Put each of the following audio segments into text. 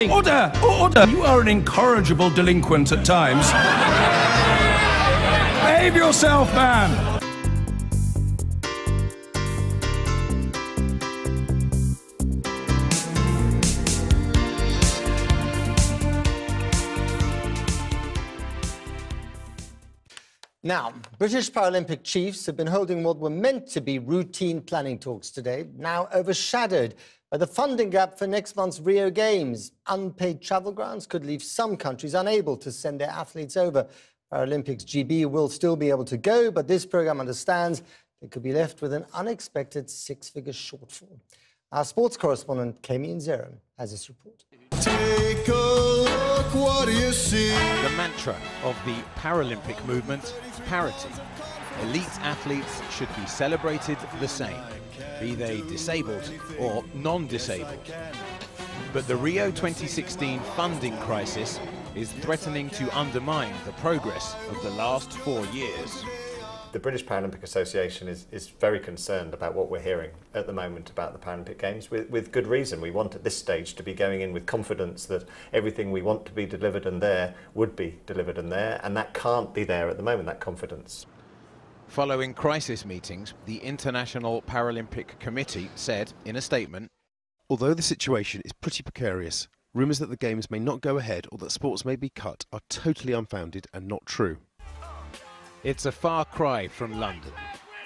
Order! Order! You are an incorrigible delinquent at times. Behave yourself, man! Now, British Paralympic chiefs have been holding what were meant to be routine planning talks today, now overshadowed by the funding gap for next month's Rio Games. Unpaid travel grants could leave some countries unable to send their athletes over. Paralympics GB will still be able to go, but this programme understands they could be left with an unexpected six-figure shortfall. Our sports correspondent, Kemi Nzero, has this report. Take a look, what do you see? The mantra of the Paralympic movement, parity. Elite athletes should be celebrated the same, be they disabled or non-disabled. But the Rio 2016 funding crisis is threatening to undermine the progress of the last 4 years. The British Paralympic Association is very concerned about what we're hearing at the moment about the Paralympic Games, with good reason. We want at this stage to be going in with confidence that everything we want to be delivered and there would be delivered and there, and that can't be there at the moment, that confidence. Following crisis meetings, the International Paralympic Committee said in a statement, "Although the situation is pretty precarious, rumours that the Games may not go ahead or that sports may be cut are totally unfounded and not true." It's a far cry from London,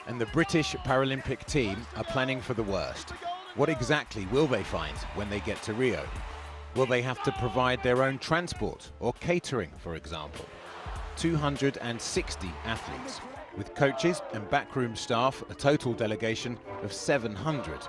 and the British Paralympic team are planning for the worst. What exactly will they find when they get to Rio? Will they have to provide their own transport or catering, for example? 260 athletes, with coaches and backroom staff, a total delegation of 700.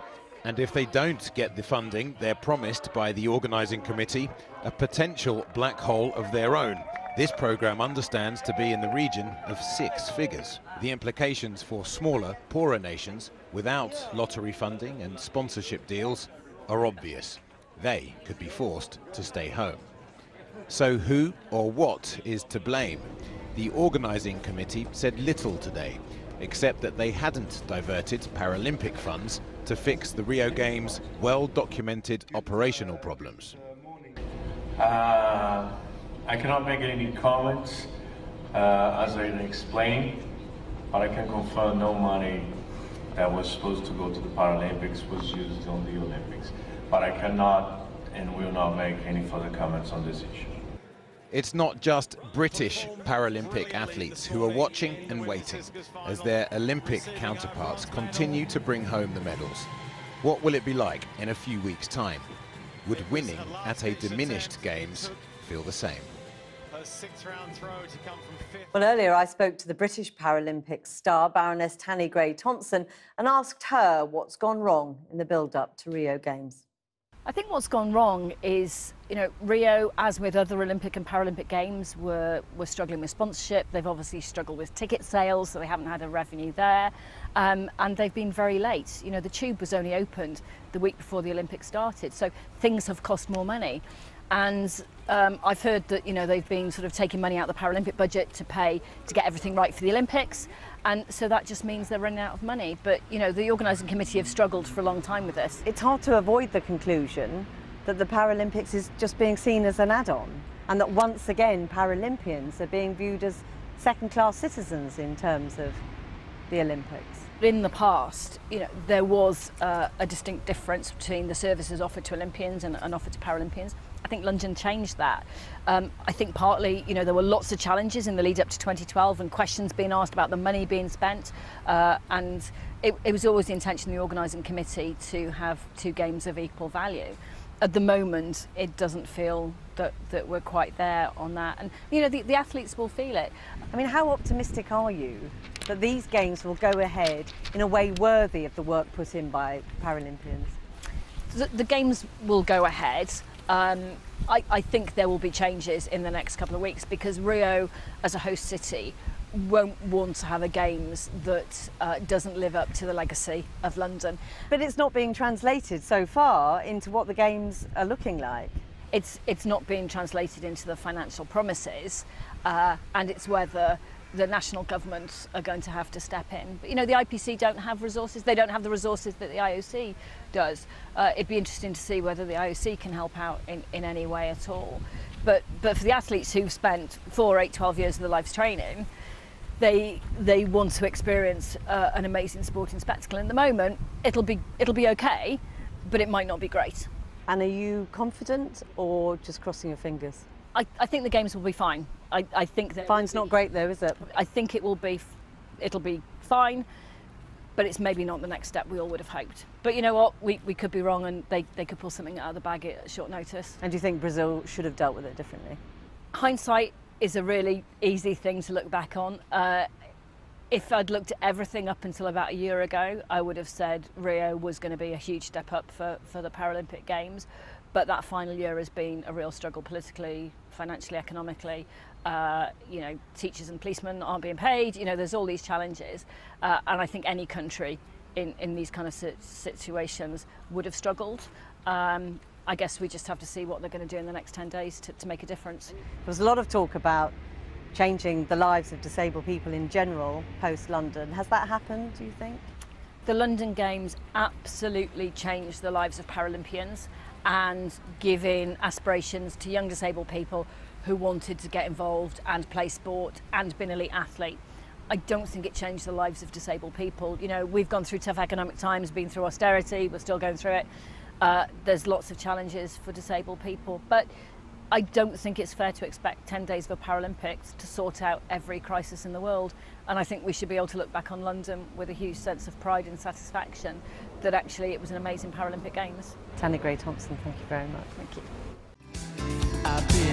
And if they don't get the funding they're promised by the organising committee, a potential black hole of their own. This programme understands to be in the region of 6 figures. The implications for smaller, poorer nations without lottery funding and sponsorship deals are obvious. They could be forced to stay home. So who or what is to blame? The organising committee said little today, except that they hadn't diverted Paralympic funds to fix the Rio Games' well-documented operational problems. I cannot make any comments, as I explained, but I can confirm no money that was supposed to go to the Paralympics was used on the Olympics. But I cannot and will not make any further comments on this issue. It's not just British Paralympic athletes who are watching and waiting as their Olympic counterparts continue to bring home the medals. What will it be like in a few weeks' time? Would winning at a diminished Games feel the same? Well, earlier I spoke to the British Paralympic star, Baroness Grey-Thompson, and asked her what's gone wrong in the build-up to Rio Games. I think what's gone wrong is, Rio, as with other Olympic and Paralympic Games, were struggling with sponsorship. They've obviously struggled with ticket sales, so they haven't had a revenue there. And they've been very late. The tube was only opened the week before the Olympics started, so things have cost more money. And I've heard that, they've been sort of taking money out of the Paralympic budget to get everything right for the Olympics. And so that just means they're running out of money. But, the organising committee have struggled for a long time with this. It's hard to avoid the conclusion that the Paralympics is just being seen as an add-on, and that once again Paralympians are being viewed as second-class citizens in terms of the Olympics. In the past, there was a distinct difference between the services offered to Olympians and offered to Paralympians. I think London changed that. I think partly, there were lots of challenges in the lead up to 2012 and questions being asked about the money being spent. And it was always the intention of the organising committee to have 2 games of equal value. At the moment, it doesn't feel that we're quite there on that. And, the athletes will feel it. I mean, how optimistic are you that these games will go ahead in a way worthy of the work put in by Paralympians? The games will go ahead. I think there will be changes in the next couple of weeks because Rio, as a host city, won't want to have a Games that doesn't live up to the legacy of London. But it's not being translated so far into what the Games are looking like. It's not being translated into the financial promises, and it's whether the national governments are going to have to step in. But, you know, the IPC don't have resources. They don't have the resources that the IOC does. It'd be interesting to see whether the IOC can help out in any way at all. But for the athletes who've spent 4, 8, 12 years of their lives training, they want to experience an amazing sporting spectacle. In the moment, it'll be okay, but it might not be great. And are you confident or just crossing your fingers? I think the games will be fine. I think that Fine's not great though, is it? I think it'll be fine, but it's maybe not the next step we all would have hoped. But you know what, we could be wrong, and they could pull something out of the bag at short notice. And do you think Brazil should have dealt with it differently? Hindsight is a really easy thing to look back on. If I'd looked at everything up until about a year ago, I would have said Rio was going to be a huge step up for the Paralympic Games. But that final year has been a real struggle politically, financially, economically. You know, teachers and policemen aren't being paid. You know, there's all these challenges. And I think any country in these kind of situations would have struggled. I guess we just have to see what they're going to do in the next 10 days to make a difference. There's a lot of talk about changing the lives of disabled people in general post-London. Has that happened, do you think? The London Games absolutely changed the lives of Paralympians and giving aspirations to young disabled people who wanted to get involved and play sport and be an elite athlete. I don't think it changed the lives of disabled people. You know, we've gone through tough economic times, been through austerity, we're still going through it. There's lots of challenges for disabled people, but I don't think it's fair to expect 10 days of the Paralympics to sort out every crisis in the world. And I think we should be able to look back on London with a huge sense of pride and satisfaction that actually it was an amazing Paralympic Games. Tanya Grey-Thompson, thank you very much. Thank you.